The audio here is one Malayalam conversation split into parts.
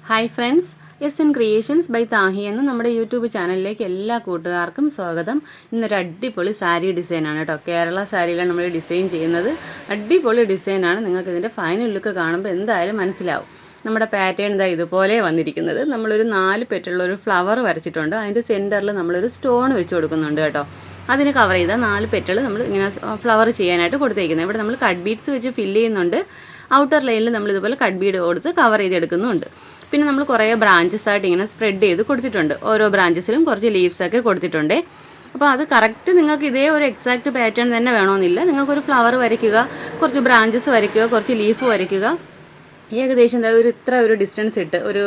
Hi friends, S N creations by Tahi എന്ന നമ്മുടെ യൂട്യൂബ് ചാനലിലേക്ക് എല്ലാ കൂട്ടുകാർക്കും സ്വാഗതം. ഇന്നൊരു അടിപൊളി സാരി ഡിസൈനാണ് കേട്ടോ. കേരള സാരിയിലാണ് നമ്മൾ ഡിസൈൻ ചെയ്യുന്നത്. അടിപൊളി ഡിസൈനാണ്. നിങ്ങൾക്ക് ഇതിൻ്റെ ഫൈനൽ ലുക്ക് കാണുമ്പോൾ എന്തായാലും മനസ്സിലാവും. നമ്മുടെ പാറ്റേൺ ഇതാ ഇതുപോലെ വന്നിരിക്കുന്നത്. നമ്മളൊരു 4 പെറ്റുള്ളൊരു ഫ്ലവർ വരച്ചിട്ടുണ്ട്. അതിൻ്റെ സെൻറ്ററിൽ നമ്മളൊരു സ്റ്റോൺ വെച്ച് കൊടുക്കുന്നുണ്ട് കേട്ടോ. അതിന് കവർ ചെയ്ത 4 പെറ്റൽ നമ്മൾ ഇങ്ങനെ ഫ്ലവർ ചെയ്യാനായിട്ട് കൊടുത്തേക്കുന്നത്. ഇവിടെ നമ്മൾ കട്ട് ബീഡ്സ് വെച്ച് ഫില്ല് ചെയ്യുന്നുണ്ട്. ഔട്ടർ ലൈനിൽ നമ്മൾ ഇതുപോലെ കട്ട് ബീഡ് കൊടുത്ത് കവർ ചെയ്തെടുക്കുന്നുണ്ട്. പിന്നെ നമ്മൾ കുറേ ബ്രാഞ്ചസ് ആയിട്ട് ഇങ്ങനെ സ്പ്രെഡ് ചെയ്ത് കൊടുത്തിട്ടുണ്ട്. ഓരോ ബ്രാഞ്ചസിലും കുറച്ച് ലീവ്സൊക്കെ കൊടുത്തിട്ടുണ്ട്. അപ്പോൾ അത് കറക്റ്റ് നിങ്ങൾക്ക് ഇതേ ഒരു എക്സാക്റ്റ് പാറ്റേൺ തന്നെ വേണമെന്നില്ല. നിങ്ങൾക്കൊരു ഫ്ലവർ വരയ്ക്കുക, കുറച്ച് ബ്രാഞ്ചസ് വരയ്ക്കുക, കുറച്ച് ലീഫ് വരയ്ക്കുക. ഏകദേശം ഇത്ര ഒരു ഡിസ്റ്റൻസ് ഇട്ട് ഒരു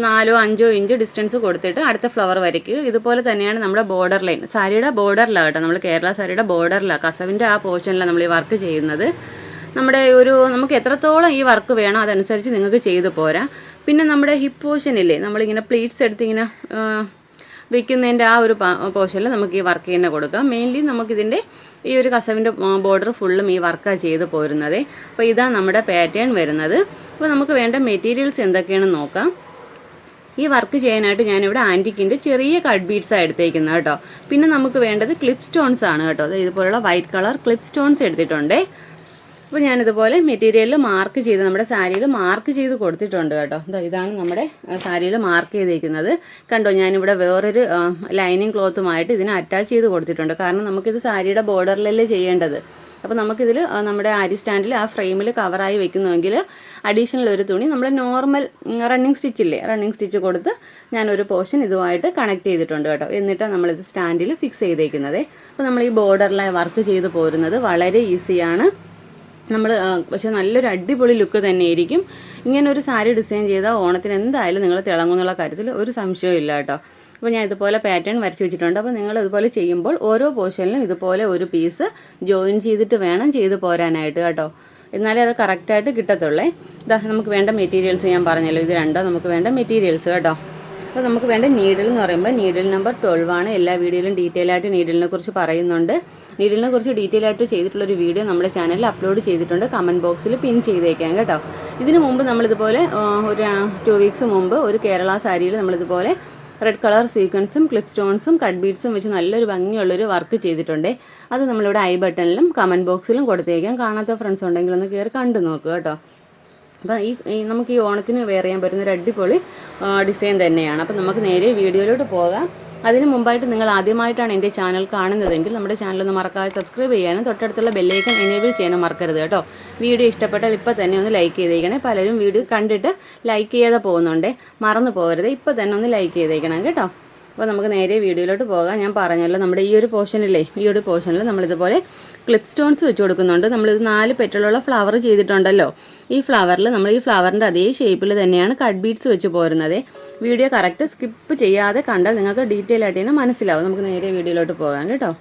4-5 ഇഞ്ച് ഡിസ്റ്റൻസ് കൊടുത്തിട്ട് അടുത്ത ഫ്ലവർ വരയ്ക്കുക. ഇതുപോലെ തന്നെയാണ് നമ്മുടെ ബോർഡർ ലൈൻ. സാരിയുടെ ബോർഡറിലാണ് കേട്ടോ, നമ്മൾ കേരള സാരിയുടെ ബോർഡറിലാണ്, കസവിൻ്റെ ആ പോർഷനിലാണ് നമ്മൾ ഈ വർക്ക് ചെയ്യുന്നത്. നമുക്ക് എത്രത്തോളം ഈ വർക്ക് വേണം അതനുസരിച്ച് നിങ്ങൾക്ക് ചെയ്തു പോരാ. പിന്നെ നമ്മുടെ ഹിപ്പ് പോർഷനില്ലേ, നമ്മളിങ്ങനെ പ്ലീറ്റ്സ് എടുത്ത് ഇങ്ങനെ വെക്കുന്നതിൻ്റെ ആ ഒരു പോർഷനിൽ നമുക്ക് ഈ വർക്ക് തന്നെ കൊടുക്കാം. മെയിൻലി നമുക്കിതിൻ്റെ ഈ ഒരു കസവിൻ്റെ ബോർഡർ ഫുള്ളും ഈ വർക്കാണ് ചെയ്ത് പോരുന്നത്. അപ്പോൾ ഇതാണ് നമ്മുടെ പാറ്റേൺ വരുന്നത്. അപ്പോൾ നമുക്ക് വേണ്ട മെറ്റീരിയൽസ് എന്തൊക്കെയാണെന്ന് നോക്കാം. ഈ വർക്ക് ചെയ്യാനായിട്ട് ഞാനിവിടെ ആൻറ്റിക്കിൻ്റെ ചെറിയ കട്ട് ബീഡ്സാണ് എടുത്തേക്കുന്നത് കേട്ടോ. പിന്നെ നമുക്ക് വേണ്ടത് ക്ലിപ്പ് സ്റ്റോൺസ് ആണ് കേട്ടോ. ഇതുപോലുള്ള വൈറ്റ് കളർ ക്ലിപ്പ് സ്റ്റോൺസ് എടുത്തിട്ടുണ്ട്. അപ്പോൾ ഞാനിതുപോലെ മെറ്റീരിയലിൽ മാർക്ക് ചെയ്ത് നമ്മുടെ സാരിയിൽ മാർക്ക് ചെയ്ത് കൊടുത്തിട്ടുണ്ട് കേട്ടോ. ഇതാണ് നമ്മുടെ സാരിയിൽ മാർക്ക് ചെയ്തേക്കുന്നത്. കണ്ടോ, ഞാനിവിടെ വേറൊരു ലൈനിങ് ക്ലോത്തുമായിട്ട് ഇതിനെ അറ്റാച്ച് ചെയ്ത് കൊടുത്തിട്ടുണ്ട്. കാരണം നമുക്കിത് സാരിയുടെ ബോർഡറിലല്ലേ ചെയ്യേണ്ടത്. അപ്പോൾ നമുക്കിതിൽ നമ്മുടെ ആരി സ്റ്റാൻഡിൽ ആ ഫ്രെയിമിൽ കവറായി വെക്കുന്നുവെങ്കിൽ അഡീഷണൽ ഒരു തുണി നമ്മൾ നോർമൽ റണ്ണിങ് സ്റ്റിച്ച് കൊടുത്ത് ഞാനൊരു പോർഷൻ ഇതുമായിട്ട് കണക്ട് ചെയ്തിട്ടുണ്ട് കേട്ടോ. എന്നിട്ടാണ് നമ്മളിത് സ്റ്റാൻഡിൽ ഫിക്സ് ചെയ്തേക്കുന്നത്. അപ്പോൾ നമ്മൾ ഈ ബോർഡറിലായി വർക്ക് ചെയ്ത് പോരുന്നത് വളരെ ഈസിയാണ്. പക്ഷേ നല്ലൊരു അടിപൊളി ലുക്ക് തന്നെയായിരിക്കും. ഇങ്ങനെ ഒരു സാരി ഡിസൈൻ ചെയ്താൽ ഓണത്തിന് എന്തായാലും നിങ്ങൾ തിളങ്ങുന്നുള്ള കാര്യത്തിൽ ഒരു സംശയവും ഇല്ല കേട്ടോ. അപ്പോൾ ഞാൻ ഇതുപോലെ പാറ്റേൺ വരച്ച് വെച്ചിട്ടുണ്ട്. അപ്പോൾ നിങ്ങൾ ഇതുപോലെ ചെയ്യുമ്പോൾ ഓരോ പോർഷനിലും ഇതുപോലെ ഒരു പീസ് ജോയിൻ ചെയ്തിട്ട് വേണം ചെയ്ത് പോരാനായിട്ട് കേട്ടോ. എന്നാലേ അത് കറക്റ്റായിട്ട് കിട്ടത്തുള്ളേ. നമുക്ക് വേണ്ട മെറ്റീരിയൽസ് ഞാൻ പറഞ്ഞല്ലോ, ഇത് രണ്ടോ നമുക്ക് വേണ്ട മെറ്റീരിയൽസ് കേട്ടോ. അപ്പോൾ നമുക്ക് വേണ്ട നീഡിൽ എന്ന് പറയുമ്പോൾ നീഡിൽ നമ്പർ 12 ആണ്. എല്ലാ വീഡിയോയിലും ഡീറ്റെയിൽ ആയിട്ട് നീഡിലിനെ കുറിച്ച് പറയുന്നുണ്ട്. നീഡിലിനെ കുറിച്ച് ഡീറ്റെയിൽ ആയിട്ട് ചെയ്തിട്ടുള്ളൊരു വീഡിയോ നമ്മുടെ ചാനലിൽ അപ്ലോഡ് ചെയ്തിട്ടുണ്ട്. കമൻറ്റ് ബോക്സിൽ പിൻ ചെയ്തേക്കാം കേട്ടോ. ഇതിനു മുമ്പ് നമ്മളിതുപോലെ ഒരു 2 വീക്സ് മുമ്പ് ഒരു കേരള സാരിയിൽ നമ്മളിതുപോലെ റെഡ് കളർ സീക്വൻസും ക്ലിപ്പ് സ്റ്റോൺസും കട്ട് ബീഡ്സും വെച്ച് നല്ലൊരു ഭംഗിയുള്ളൊരു വർക്ക് ചെയ്തിട്ടുണ്ട്. അത് നമ്മളിവിടെ ഐ ബട്ടണിലും കമൻറ്റ് ബോക്സിലും കൊടുത്തേക്കാം. കാണാത്ത ഫ്രണ്ട്സ് ഉണ്ടെങ്കിൽ ഒന്ന് കയറി കണ്ടു നോക്കുക കേട്ടോ. അപ്പോൾ നമുക്ക് ഈ ഓണത്തിന് വെയർ ചെയ്യാൻ പറ്റുന്നൊരു അടിപൊളി ഡിസൈൻ തന്നെയാണ്. അപ്പോൾ നമുക്ക് നേരെ വീഡിയോയിലോട്ട് പോകാം. അതിന് മുമ്പായിട്ട് നിങ്ങൾ ആദ്യമായിട്ടാണ് എൻ്റെ ചാനൽ കാണുന്നതെങ്കിൽ നമ്മുടെ ചാനലൊന്ന് മറക്കാതെ സബ്സ്ക്രൈബ് ചെയ്യാനും തൊട്ടടുത്തുള്ള ബെല്ലൈക്കൺ എനേബിൾ ചെയ്യാനും മറക്കരുത് കേട്ടോ. വീഡിയോ ഇഷ്ടപ്പെട്ടാൽ ഇപ്പോൾ തന്നെ ഒന്ന് ലൈക്ക് ചെയ്തേക്കണേ. പലരും വീഡിയോസ് കണ്ടിട്ട് ലൈക്ക് ചെയ്യാതെ പോകുന്നുണ്ട്, മറന്നു പോകരുത്. ഇപ്പോൾ തന്നെ ഒന്ന് ലൈക്ക് ചെയ്തേക്കണം കേട്ടോ. അപ്പോൾ നമുക്ക് നേരെ വീഡിയോയിലോട്ട് പോകാം. ഞാൻ പറഞ്ഞല്ലോ, നമ്മുടെ ഈ ഒരു പോർഷനിൽ നമ്മളിതുപോലെ ക്ലിപ്പ് സ്റ്റോൺസ് വെച്ച് കൊടുക്കുന്നുണ്ട്. നമ്മളിത് 4 പെറ്റലുള്ള ഫ്ലവർ ചെയ്തിട്ടുണ്ടല്ലോ. ഈ ഫ്ലവറിൽ നമ്മൾ ഈ ഫ്ലവറിൻ്റെ അതേ ഷേപ്പിൽ തന്നെയാണ് കട്ട് ബീഡ്സ് വെച്ച് പോരുന്നത്. വീഡിയോ കറക്റ്റ് സ്കിപ്പ് ചെയ്യാതെ കണ്ടാൽ നിങ്ങൾക്ക് ഡീറ്റെയിൽ ആയിട്ട് തന്നെ മനസ്സിലാവും. നമുക്ക് നേരെ വീഡിയോയിലോട്ട് പോകാം കേട്ടോ.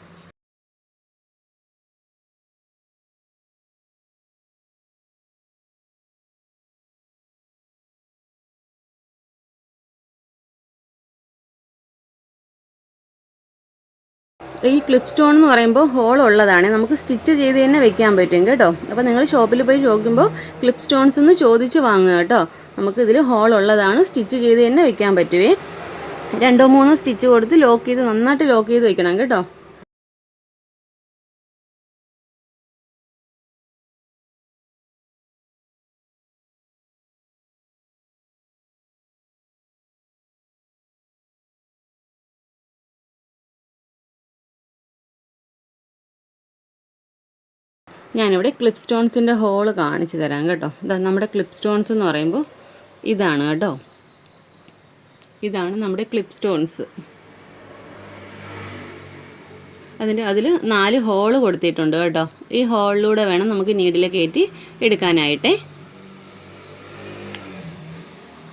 ഈ ക്ലിപ്പ് സ്റ്റോൺ എന്ന് പറയുമ്പോൾ ഹോൾ ഉള്ളതാണ്. നമുക്ക് സ്റ്റിച്ച് ചെയ്ത് തന്നെ വെക്കാൻ പറ്റും കേട്ടോ. അപ്പോൾ നിങ്ങൾ ഷോപ്പിൽ പോയി ചോദിക്കുമ്പോൾ ക്ലിപ്പ് സ്റ്റോൺസ് ഒന്ന് ചോദിച്ച് വാങ്ങുക കേട്ടോ. നമുക്ക് ഇതിൽ ഹോൾ ഉള്ളതാണ്, സ്റ്റിച്ച് ചെയ്ത് തന്നെ വെക്കാൻ പറ്റുമേ. 2-3 സ്റ്റിച്ച് കൊടുത്ത് നന്നായിട്ട് ലോക്ക് ചെയ്ത് വെക്കണം കേട്ടോ. ഞാനിവിടെ ക്ലിപ്പ് സ്റ്റോൺസിൻ്റെ ഹോള് കാണിച്ചു തരാം കേട്ടോ. നമ്മുടെ ക്ലിപ്പ് സ്റ്റോൺസ് എന്ന് പറയുമ്പോൾ ഇതാണ് കേട്ടോ. ഇതാണ് നമ്മുടെ ക്ലിപ്പ് സ്റ്റോൺസ്. അതിൽ 4 ഹോള് കൊടുത്തിട്ടുണ്ട് കേട്ടോ. ഈ ഹോളിലൂടെ വേണം നമുക്ക് നീഡിൽ കയറ്റി എടുക്കാനായിട്ടേ.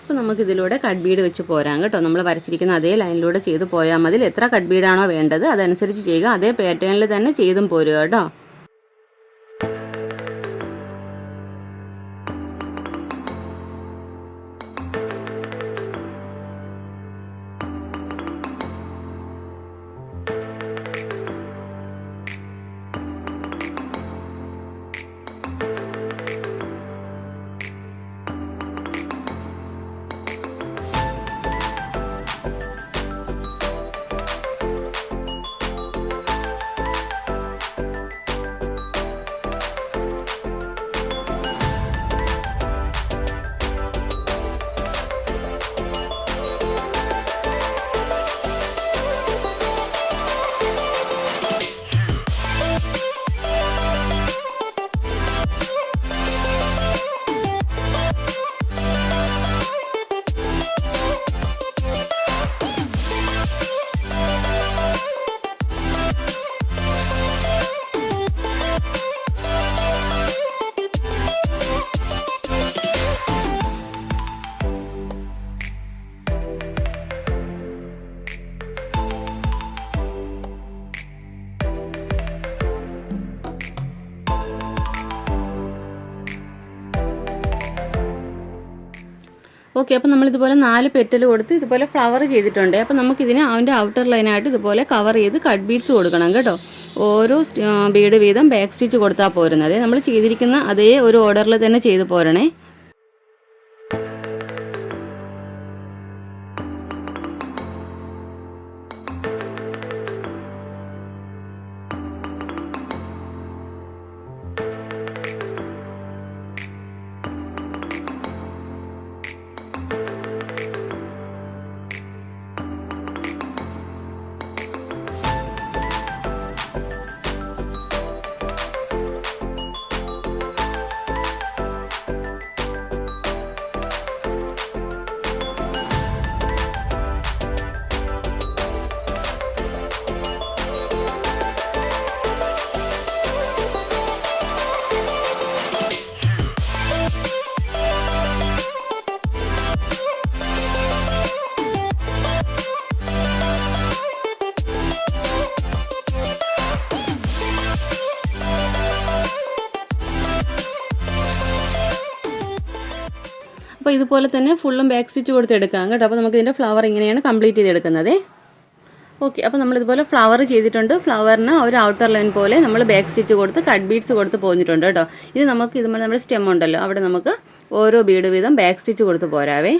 അപ്പോൾ നമുക്കിതിലൂടെ കട്ട് ബീഡ് വെച്ച് പോരാം കേട്ടോ. നമ്മൾ വരച്ചിരിക്കുന്ന അതേ ലൈനിലൂടെ ചെയ്ത് പോയാൽ മതി. എത്ര കട്ട് ബീഡാണോ വേണ്ടത് അതനുസരിച്ച് ചെയ്യുക. അതേ പാറ്റേണിൽ തന്നെ ചെയ്തും പോരുക കേട്ടോ. ഓക്കെ, അപ്പോൾ നമ്മളിതുപോലെ 4 പെറ്റൽ കൊടുത്ത് ഇതുപോലെ ഫ്ലവർ ചെയ്തിട്ടുണ്ട്. അപ്പോൾ നമുക്കിതിനെ അതിൻ്റെ ഔട്ടർ ലൈനായിട്ട് ഇതുപോലെ കവർ ചെയ്ത് കട്ട് ബീഡ്സ് കൊടുക്കണം കേട്ടോ. ഓരോ ബീഡ് വീതം ബാക്ക് സ്റ്റിച്ച് കൊടുത്താൽ പോരുന്നത്. നമ്മൾ ചെയ്തിരിക്കുന്ന അതേ ഒരു ഓർഡറിൽ തന്നെ ചെയ്ത് പോരണേ. അപ്പോൾ ഇതുപോലെ തന്നെ ഫുള്ളും ബാക്ക് സ്റ്റിച്ച് കൊടുത്തെടുക്കാം കേട്ടോ. അപ്പോൾ നമുക്ക് ഇതിൻ്റെ ഫ്ലവർ ഇങ്ങനെയാണ് കംപ്ലീറ്റ് ചെയ്തെടുക്കുന്നത്. ഓക്കെ, അപ്പോൾ നമ്മളിതുപോലെ ഫ്ലവർ ചെയ്തിട്ടുണ്ട്. ഫ്ലവറിന് ഒരു ഔട്ടർ ലൈൻ പോലെ നമ്മൾ ബാക്ക് സ്റ്റിച്ച് കൊടുത്ത് കട്ട് ബീഡ്സ് കൊടുത്ത് പോന്നിട്ടുണ്ട് കേട്ടോ. ഇനി നമുക്ക് ഇതുപോലെ നമ്മുടെ സ്റ്റെം ഉണ്ടല്ലോ, അവിടെ നമുക്ക് ഓരോ ബീഡ് വീതം ബാക്ക് സ്റ്റിച്ച് കൊടുത്ത് പോരാവേ.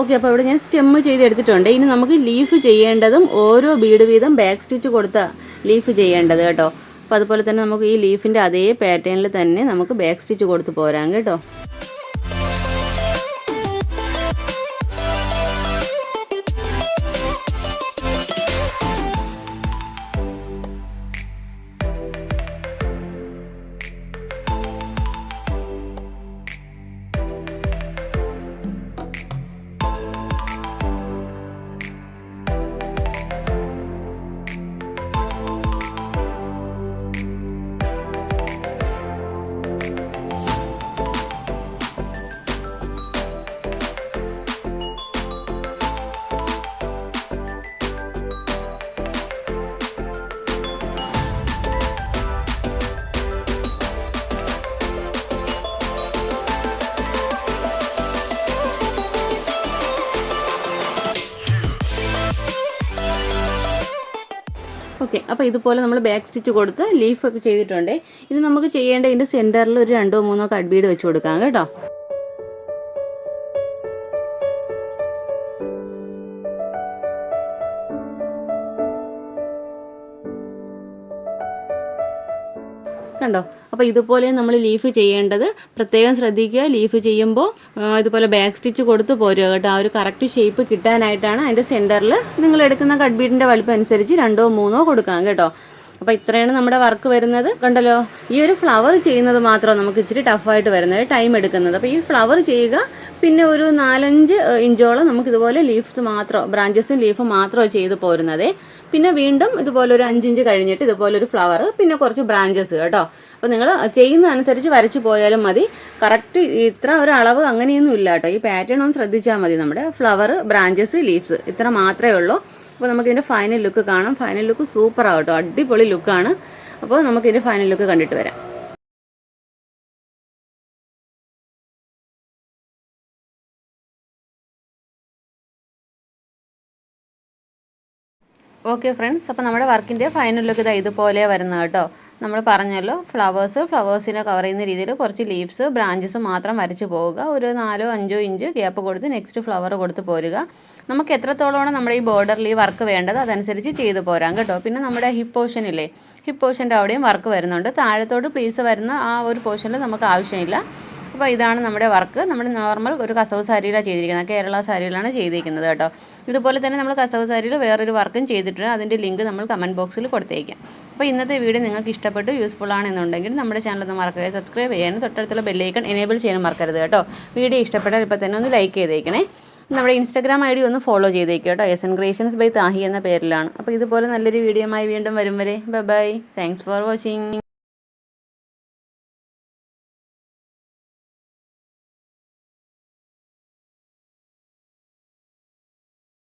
ഓക്കെ, അപ്പോൾ ഇവിടെ ഞാൻ സ്റ്റെമ്മ് ചെയ്തെടുത്തിട്ടുണ്ട്. ഇനി നമുക്ക് ലീഫ് ചെയ്യേണ്ടതും ഓരോ ബീഡ് വീതം ബാക്ക് സ്റ്റിച്ച് കൊടുത്ത ലീഫ് ചെയ്യേണ്ടത് കേട്ടോ. അപ്പോൾ അതുപോലെ തന്നെ നമുക്ക് ഈ ലീഫിൻ്റെ അതേ പാറ്റേണിൽ തന്നെ നമുക്ക് ബാക്ക് സ്റ്റിച്ച് കൊടുത്ത് പോരാം കേട്ടോ. ഓക്കെ, അപ്പോൾ ഇതുപോലെ നമ്മൾ ബാക്ക് സ്റ്റിച്ച് കൊടുത്ത് ലീഫൊക്കെ ചെയ്തിട്ടുണ്ട്. ഇനി നമുക്ക് ചെയ്യേണ്ട ഇതിൻ്റെ സെൻറ്ററിൽ ഒരു 2-3 കട്ട് ബീഡ് വെച്ച് കൊടുക്കാം കേട്ടോ. കണ്ടോ? അപ്പോൾ ഇതുപോലെ നമ്മൾ ലീഫ് ചെയ്യേണ്ടത്. പ്രത്യേകം ശ്രദ്ധിക്കുക, ലീഫ് ചെയ്യുമ്പോൾ ഇതുപോലെ ബാക്ക് സ്റ്റിച്ച് കൊടുത്ത് പോരുക കേട്ടോ. ആ ഒരു കറക്റ്റ് ഷേപ്പ് കിട്ടാനായിട്ടാണ് അതിൻ്റെ സെൻറ്ററിൽ നിങ്ങൾ എടുക്കുന്ന കട്ട് ബീഡിൻ്റെ വലിപ്പം അനുസരിച്ച് 2-3 കൊടുക്കാം കേട്ടോ. അപ്പോൾ ഇത്രയാണ് നമ്മുടെ വർക്ക് വരുന്നത്. കണ്ടല്ലോ, ഈ ഒരു ഫ്ലവർ ചെയ്യുന്നത് മാത്രം നമുക്ക് ഇച്ചിരി ടഫായിട്ട് വരുന്നത്, ടൈം എടുക്കുന്നത്. അപ്പോൾ ഈ ഫ്ലവർ ചെയ്യുക, പിന്നെ ഒരു 4-5 ഇഞ്ചോളം നമുക്കിതുപോലെ ലീഫ്സ് മാത്രം, ബ്രാഞ്ചസും ലീഫും മാത്രം ചെയ്ത് പോരുന്നത്. പിന്നെ വീണ്ടും ഇതുപോലെ ഒരു 5 ഇഞ്ച് കഴിഞ്ഞിട്ട് ഇതുപോലെ ഒരു ഫ്ലവർ, പിന്നെ കുറച്ച് ബ്രാഞ്ചസ് കേട്ടോ. അപ്പോൾ നിങ്ങൾ ചെയ്യുന്ന അനുസരിച്ച് വരച്ച് പോയാലും മതി. കറക്റ്റ് ഇത്ര ഒരു അളവ് അങ്ങനെയൊന്നും ഇല്ല കേട്ടോ. ഈ പാറ്റേൺ ഒന്ന് ശ്രദ്ധിച്ചാൽ മതി. നമ്മുടെ ഫ്ലവർ, ബ്രാഞ്ചസ്, ലീഫ്സ് ഇത്ര മാത്രമേ ഉള്ളൂ. അപ്പോൾ നമുക്കിതിൻ്റെ ഫൈനൽ ലുക്ക് കാണാം. ഫൈനൽ ലുക്ക് സൂപ്പറാണ് കേട്ടോ, അടിപൊളി ലുക്കാണ്. അപ്പോൾ നമുക്കിതിൻ്റെ ഫൈനൽ ലുക്ക് കണ്ടിട്ട് വരാം. ഓക്കെ ഫ്രണ്ട്സ്, അപ്പോൾ നമ്മുടെ വർക്കിൻ്റെ ഫൈനൽ ലുക്ക് ഇതുപോലെ വരുന്നത് കേട്ടോ. നമ്മൾ പറഞ്ഞല്ലോ ഫ്ലവേഴ്സിനെ കവർ ചെയ്യുന്ന രീതിയിൽ കുറച്ച് ലീവ്സ് ബ്രാഞ്ചസ് മാത്രം വരച്ച് പോവുക. ഒരു 4-5 ഇഞ്ച് ഗ്യാപ്പ് കൊടുത്ത് നെക്സ്റ്റ് ഫ്ലവർ കൊടുത്ത് പോരുക. നമുക്ക് എത്രത്തോളമാണ് നമ്മുടെ ഈ ബോർഡറിൽ ഈ വർക്ക് വേണ്ടത് അതനുസരിച്ച് ചെയ്ത് പോരാം കേട്ടോ. പിന്നെ നമ്മുടെ ഹിപ്പ് പോർഷനില്ലേ, ഹിപ്പ് പോർഷൻ്റെ അവിടെയും വർക്ക് വരുന്നുണ്ട്. താഴത്തോട്ട് പ്ലീറ്റ്സ് വരുന്ന ആ ഒരു പോർഷനിൽ നമുക്ക് ആവശ്യമില്ല. അപ്പോൾ ഇതാണ് നമ്മുടെ വർക്ക്. നമ്മുടെ നോർമൽ ഒരു കസവ് സാരിയിലാണ് ചെയ്തിരിക്കുന്നത്, കേരള സാരിയിലാണ് ചെയ്തിരിക്കുന്നത് കേട്ടോ. ഇതുപോലെ തന്നെ നമ്മൾ കസവ് സാരിയിൽ വേറൊരു വർക്കും ചെയ്തിട്ടുണ്ട്. അതിൻ്റെ ലിങ്ക് നമ്മൾ കമൻറ്റ് ബോക്സിൽ കൊടുത്തേക്കാം. അപ്പോൾ ഇന്നത്തെ വീഡിയോ നിങ്ങൾക്ക് ഇഷ്ടപ്പെട്ടു യൂസ്ഫുൾ ആണെന്നുണ്ടെങ്കിൽ നമ്മുടെ ചാനൽ ഒന്ന് മറക്കുക, സബ്സ്ക്രൈബ് ചെയ്യാനും തൊട്ടടുത്തുള്ള ബെല്ലൈക്കൺ എനേബിൾ ചെയ്യാനും മറക്കരുത് കേട്ടോ. വീഡിയോ ഇഷ്ടപ്പെട്ടാൽ ഇപ്പോൾ തന്നെ ഒന്ന് ലൈക്ക് ചെയ്തേക്കണേ. നമ്മുടെ ഇൻസ്റ്റാഗ്രാം ID ഒന്ന് ഫോളോ ചെയ്തേക്കുക കേട്ടോ. SN Creations by താഹി എന്ന പേരിലാണ്. അപ്പോൾ ഇതുപോലെ നല്ലൊരു വീഡിയോയുമായി വീണ്ടും വരും വരെ ബൈ. Thanks for watching.